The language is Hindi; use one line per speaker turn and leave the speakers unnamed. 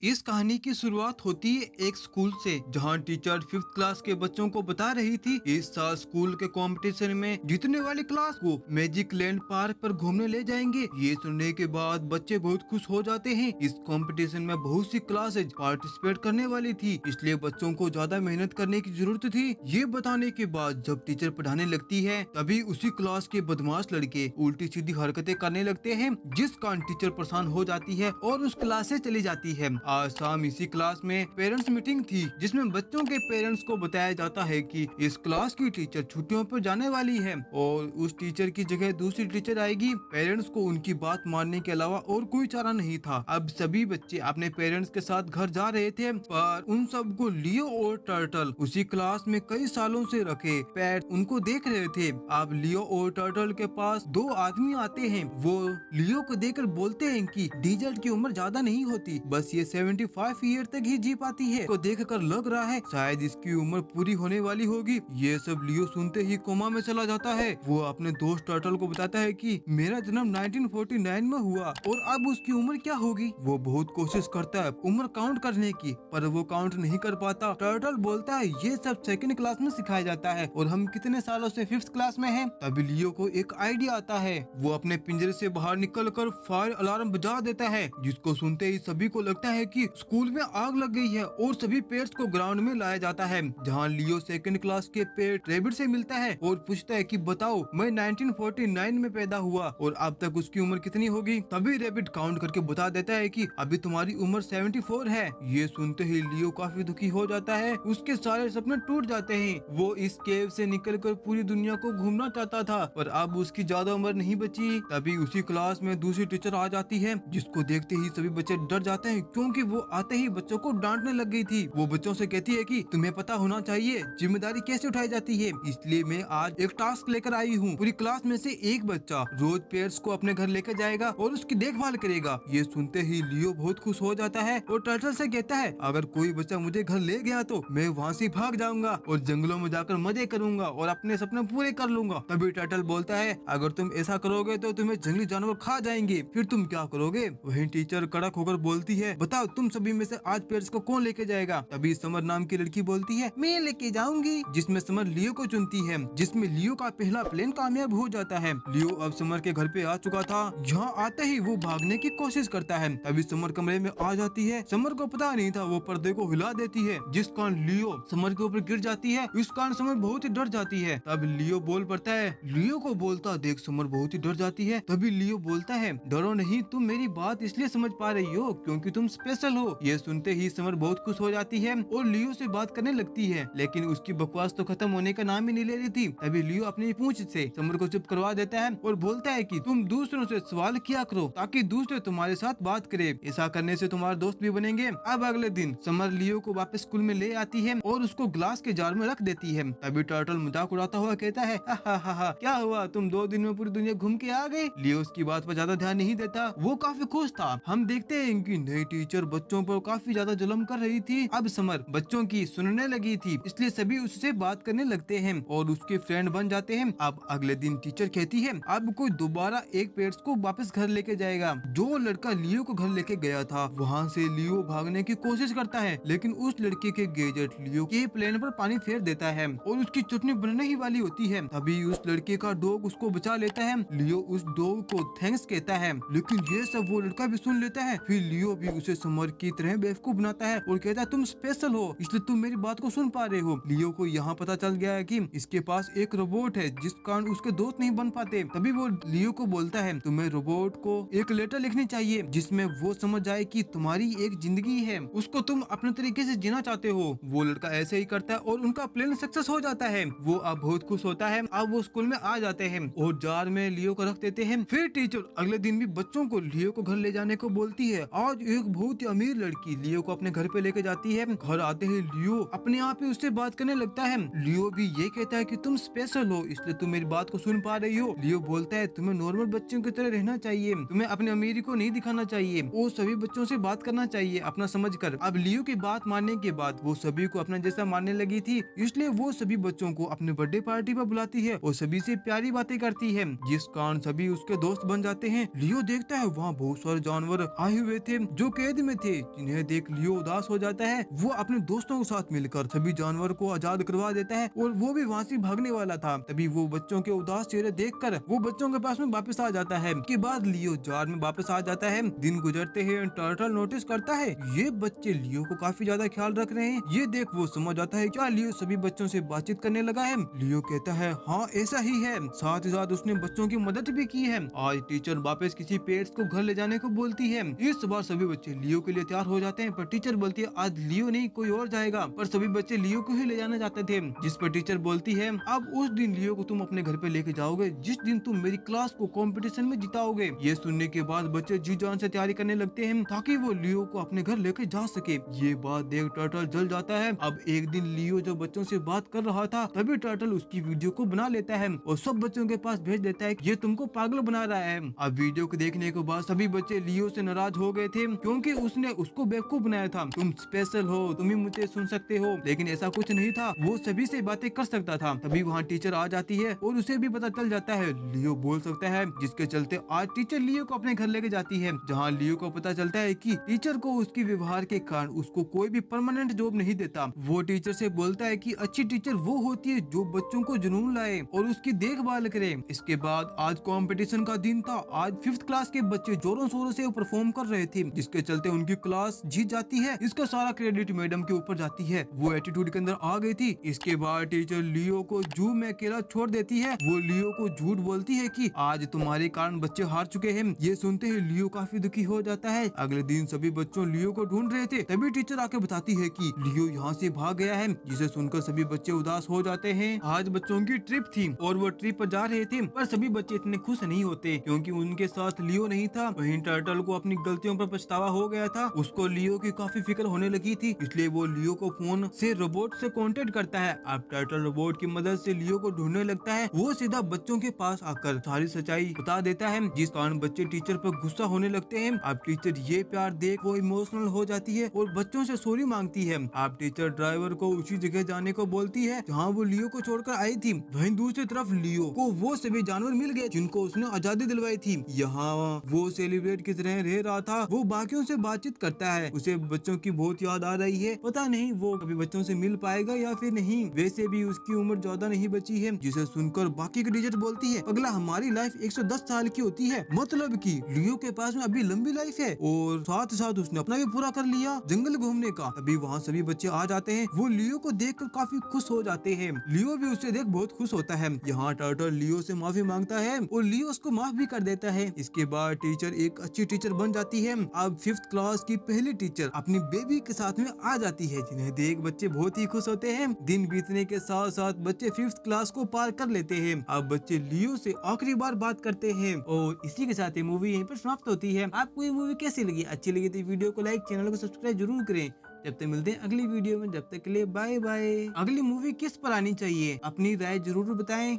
इस कहानी की शुरुआत होती है एक स्कूल से, जहां टीचर फिफ्थ क्लास के बच्चों को बता रही थी इस साल स्कूल के कंपटीशन में जीतने वाली क्लास को मैजिक लैंड पार्क पर घूमने ले जाएंगे। ये सुनने के बाद बच्चे बहुत खुश हो जाते हैं। इस कंपटीशन में बहुत सी क्लासेज पार्टिसिपेट करने वाली थी, इसलिए बच्चों को ज्यादा मेहनत करने की जरूरत थी। ये बताने के बाद जब टीचर पढ़ाने लगती है, तभी उसी क्लास के बदमाश लड़के उल्टी सीधी हरकतें करने लगते हैं, जिस कारण टीचर परेशान हो जाती है और उस क्लास से चली जाती है। आज शाम इसी क्लास में पेरेंट्स मीटिंग थी, जिसमें बच्चों के पेरेंट्स को बताया जाता है कि इस क्लास की टीचर छुट्टियों पर जाने वाली है और उस टीचर की जगह दूसरी टीचर आएगी। पेरेंट्स को उनकी बात मानने के अलावा और कोई चारा नहीं था। अब सभी बच्चे अपने पेरेंट्स के साथ घर जा रहे थे, पर उन सबको लियो और टर्टल उसी क्लास में कई सालों से रखे पेट उनको देख रहे थे। अब लियो और टर्टल के पास दो आदमी आते हैं। वो लियो को देखकर बोलते हैं कि डीजल की उम्र ज्यादा नहीं होती, बस ये 75 ईयर तक ही जी पाती है। को देखकर लग रहा है शायद इसकी उम्र पूरी होने वाली होगी। ये सब लियो सुनते ही कोमा में चला जाता है। वो अपने दोस्त टर्टल को बताता है कि मेरा जन्म 1949 में हुआ और अब उसकी उम्र क्या होगी। वो बहुत कोशिश करता है उम्र काउंट करने की, पर वो काउंट नहीं कर पाता। टर्टल बोलता है ये सब सेकंड क्लास में सिखाया जाता है और हम कितने सालों से फिफ्थ क्लास में हैं। तभी लियो को एक आइडिया आता है। वो अपने पिंजरे से बाहर निकलकर फायर अलार्म बजा देता है, जिसको सुनते ही सभी को लगता है कि स्कूल में आग लग गई है और सभी पेट्स को ग्राउंड में लाया जाता है, जहां लियो सेकंड क्लास के पेट रेबिट से मिलता है और पूछता है कि बताओ मैं 1949 में पैदा हुआ और अब तक उसकी उम्र कितनी होगी। तभी रेबिट काउंट करके बता देता है कि अभी तुम्हारी उम्र 74 है। ये सुनते ही लियो काफी दुखी हो जाता है। उसके सारे सपने टूट जाते हैं। वो इस केव से निकलकर पूरी दुनिया को घूमना चाहता था, पर अब उसकी ज्यादा उम्र नहीं बची। तभी उसी क्लास में दूसरी टीचर आ जाती है, जिसको देखते ही सभी बच्चे डर जाते हैं, क्योंकि वो आते ही बच्चों को डांटने लग गई थी। वो बच्चों से कहती है कि तुम्हें पता होना चाहिए जिम्मेदारी कैसे उठाई जाती है, इसलिए मैं आज एक टास्क लेकर आई हूँ। पूरी क्लास में से एक बच्चा रोज पेट्स को अपने घर लेकर जाएगा और उसकी देखभाल करेगा। ये सुनते ही लियो बहुत खुश हो जाता है और टर्टल से कहता है अगर कोई बच्चा मुझे घर ले गया तो मैं वहाँ से भाग जाऊंगा और जंगलों में जाकर मजे करूंगा और अपने सपने पूरे कर लूंगा। तभी टर्टल बोलता है अगर तुम ऐसा करोगे तो तुम्हें जंगली जानवर खा जाएंगे, फिर तुम क्या करोगे। वहीं टीचर कड़क होकर बोलती है बताओ तुम सभी में से आज पेट्स को कौन लेके जाएगा। तभी समर नाम की लड़की बोलती है मैं लेके जाऊंगी, जिसमें समर लियो को चुनती है, जिसमें लियो का पहला प्लेन कामयाब हो जाता है। लियो अब समर के घर पे आ चुका था। यहाँ आते ही वो भागने की कोशिश करता है। तभी समर कमरे में आ जाती है। समर को पता नहीं था, वो पर्दे को हिला देती है, जिस कारण लियो समर के ऊपर गिर जाती है। इस कारण समर बहुत ही डर जाती है। तब लियो बोल पड़ता है। लियो को बोलता देख समर बहुत ही डर जाती है। तभी लियो बोलता है डरो नहीं, तुम मेरी बात इसलिए समझ पा रही हो क्योंकि तुम स्पेशल हो। ये सुनते ही समर बहुत खुश हो जाती है और लियो से बात करने लगती है, लेकिन उसकी बकवास तो खत्म होने का नाम ही नहीं ले रही थी। तभी लियो अपनी पूंछ से समर को चुप करवा देता है और बोलता है कि तुम दूसरों से सवाल किया करो ताकि दूसरे तुम्हारे साथ बात करे, ऐसा करने से तुम्हारे दोस्त भी बनेंगे। अब अगले दिन समर लियो को वापस स्कूल में ले आती है और उसको ग्लास के जार में रख देती है। तभी टर्टल मजाक उड़ाता हुआ कहता है हा क्या हुआ, तुम 2 दिन में पूरी दुनिया घूम के आ गए। लियो उसकी बात पर ज्यादा ध्यान नहीं देता, वो काफी खुश था। हम देखते हैं कि नई टीचर बच्चों पर काफी ज्यादा जुल्म कर रही थी। अब समर बच्चों की सुनने लगी थी, इसलिए सभी उससे बात करने लगते हैं और उसके फ्रेंड बन जाते हैं। अब अगले दिन टीचर कहती है अब कोई दोबारा एक पेट्स को वापस घर लेके जाएगा। जो लड़का लियो को घर लेके गया था, वहाँ से लियो भागने की कोशिश करता है, लेकिन उस लड़के के गैजेट लियो के प्लेन पर पानी फेर देता है और उसकी चटनी बनने ही वाली होती है। तभी उस लड़के का डॉग उसको बचा लेता है। लियो उस डॉग को थैंक्स कहता है, लेकिन ये सब वो लड़का भी सुन लेता है। फिर लियो भी उसे समर की तरह बेवकूफ बनाता है और कहता है तुम स्पेशल हो, इसलिए तुम मेरी बात को सुन पा रहे हो। लियो को यहाँ पता चल गया है कि इसके पास एक रोबोट है, जिस कारण उसके दोस्त नहीं बन पाते। तभी वो लियो को बोलता है तुम्हें रोबोट को एक लेटर लिखनी चाहिए, जिसमें वो समझ जाए कि तुम्हारी एक जिंदगी है, उसको तुम अपने तरीके से जीना चाहते हो। वो लड़का ऐसे ही करता है और उनका प्लान सक्सेस हो जाता है। वो अब बहुत खुश होता है। अब वो स्कूल में आ जाते हैं और जार में लियो को रख देते हैं। फिर टीचर अगले दिन भी बच्चों को लियो को घर ले जाने को बोलती है। आज एक बहुत ही अमीर लड़की लियो को अपने घर पे लेके जाती है। घर आते ही लियो अपने आप ही उससे बात करने लगता है। लियो भी ये कहता है कि तुम स्पेशल हो, इसलिए तुम मेरी बात को सुन पा रही हो। लियो बोलता है तुम्हें नॉर्मल बच्चों की तरह रहना चाहिए, तुम्हें अपनी अमीरी को नहीं दिखाना चाहिए और सभी बच्चों से बात करना चाहिए अपना समझकर। अब लियो की बात मानने के बाद वो सभी को अपना जैसा मानने लगी थी, इसलिए वो सभी बच्चों को अपने बर्थडे पार्टी पर बुलाती है और सभी से प्यारी बातें करती है, जिस कारण सभी उसके दोस्त बन जाते हैं। लियो देखता है वहाँ बहुत सारे जानवर आए हुए थे जो कैद में थे, जिन्हें देख लियो उदास हो जाता है। वो अपने दोस्तों के साथ मिलकर सभी जानवर को आजाद करवा देता है और वो भी वहाँ से भागने वाला था। तभी वो बच्चों के उदास चेहरे देखकर वो बच्चों के पास में वापस आ जाता है। के बाद लियो जार में वापस आ जाता है। दिन गुजरते ही टर्टल नोटिस करता है ये बच्चे लियो को काफी ज्यादा ख्याल रख रहे हैं। ये देख वो समझ आता है क्या लियो सभी बच्चों से बातचीत करने लगा है। लियो कहता है हाँ ऐसा ही है, साथ ही साथ उसने बच्चों की मदद भी की है। आज टीचर वापस किसी पेट्स को घर ले जाने को बोलती है। इस बार सभी बच्चे लियो के लिए तैयार हो जाते हैं, पर टीचर बोलती है आज लियो नहीं कोई और जाएगा। पर सभी बच्चे लियो को ही ले जाना चाहते थे, जिस पर टीचर बोलती है अब उस दिन लियो को तुम अपने घर पे लेके जाओगे जिस दिन तुम मेरी क्लास को कंपटीशन में जिताओगे। ये सुनने के बाद बच्चे जी जान से तैयारी करने लगते हैं ताकि वो लियो को अपने घर लेके जा सके। ये बात देख टर्टल जल जाता है। अब एक दिन लियो जो बच्चों से बात कर रहा था तभी टर्टल उसकी वीडियो को बना लेता है और सब बच्चों के पास भेज देता है ये तुमको पागल बना रहा है। अब वीडियो को देखने के बाद सभी बच्चे लियो से नाराज हो गए थे क्योंकि उसने उसको बेवकूफ बनाया था। तुम स्पेशल हो, तुम ही मुझे सुन सकते हो, लेकिन ऐसा कुछ नहीं था, वो सभी से बातें कर सकता था। तभी वहाँ टीचर आ जाती है और उसे भी पता चल जाता है लियो बोल सकता है, जिसके चलते आज टीचर लियो को अपने घर लेके जाती है, जहाँ लियो को पता चलता है कि टीचर को उसके व्यवहार के कारण उसको कोई भी परमानेंट जॉब नहीं देता। वो टीचर से बोलता है कि अच्छी टीचर वो होती है जो बच्चों को जुनून लाए और उसकी देखभाल करे। इसके बाद आज कंपटीशन का दिन था। आज 5th क्लास के बच्चे जोरों शोरों से परफॉर्म कर रहे थे, जिसके चलते उनकी क्लास जीत जाती है। इसका सारा क्रेडिट मैडम के ऊपर जाती है, वो एटीट्यूड के अंदर आ गई थी। इसके बाद टीचर लियो को जू में अकेला छोड़ देती है। वो लियो को झूठ बोलती है कि आज तुम्हारे कारण बच्चे हार चुके हैं। ये सुनते ही लियो काफी दुखी हो जाता है। अगले दिन सभी बच्चों लियो को ढूंढ रहे थे, तभी टीचर आके बताती है कि लियो यहाँ से भाग गया है, जिसे सुनकर सभी बच्चे उदास हो जाते हैं। आज बच्चों की ट्रिप थी और वो ट्रिप पर जा रहे थे, पर सभी बच्चे इतने खुश नहीं होते क्योंकि उनके साथ लियो नहीं था। वहीं टर्टल को अपनी गलतियों पर पछतावा हो गया था। उसको लियो की काफी फिक्र होने लगी थी, इसलिए वो लियो को फोन से रोबोट से कांटेक्ट करता है। अब टर्टल रोबोट की मदद से लियो को ढूंढने लगता है। वो सीधा बच्चों के पास आकर सारी सच्चाई बता देता है, जिस कारण बच्चे टीचर पर गुस्सा होने लगते हैं। अब टीचर ये प्यार देख वो इमोशनल हो जाती है और बच्चों से सॉरी मांगती है। अब टीचर ड्राइवर को उसी जगह जाने को बोलती है जहाँ वो लियो को छोड़कर आई थी। वहीं दूसरी तरफ लियो को वो सभी जानवर मिल गए जिनको उसने आजादी दिलवाई थी। यहाँ वो सेलिब्रेट की तरह रह रहा था। वो बाकियों से बातचीत करता है, उसे बच्चों की बहुत याद आ रही है। पता नहीं वो कभी बच्चों से मिल पाएगा या फिर नहीं। वैसे भी उसकी उम्र ज्यादा नहीं बची है। जिसे सुनकर बाकी की टीचर बोलती है अगला हमारी लाइफ 110 साल की होती है, मतलब कि लियो के पास में अभी लंबी लाइफ है और साथ ही साथ उसने अपना भी पूरा कर लिया जंगल घूमने का। तभी वहाँ सभी बच्चे आ जाते हैं। वो लियो को देखकर काफी खुश हो जाते हैं। लियो भी उससे देख बहुत खुश होता है। यहाँ टर्टल लियो से माफी मांगता है और लियो उसको माफ भी कर देता है। इसके बाद टीचर एक अच्छी टीचर बन जाती है। अब 5th क्लास की पहली टीचर अपनी बेबी के साथ में आ जाती है, जिन्हें देख बच्चे बहुत ही खुश होते हैं। दिन बीतने के साथ साथ बच्चे 5th क्लास को पार कर लेते हैं। अब बच्चे लियो से आखिरी बार बात करते हैं और इसी के साथ ये मूवी यहीं पर समाप्त होती है। आपको ये मूवी कैसी लगी? अच्छी लगी तो वीडियो को लाइक, चैनल को सब्सक्राइब जरूर करें। जब तक मिलते हैं अगली वीडियो में, जब तक के लिए बाय बाय। अगली मूवी किस पर आनी चाहिए अपनी राय जरूर बताएं।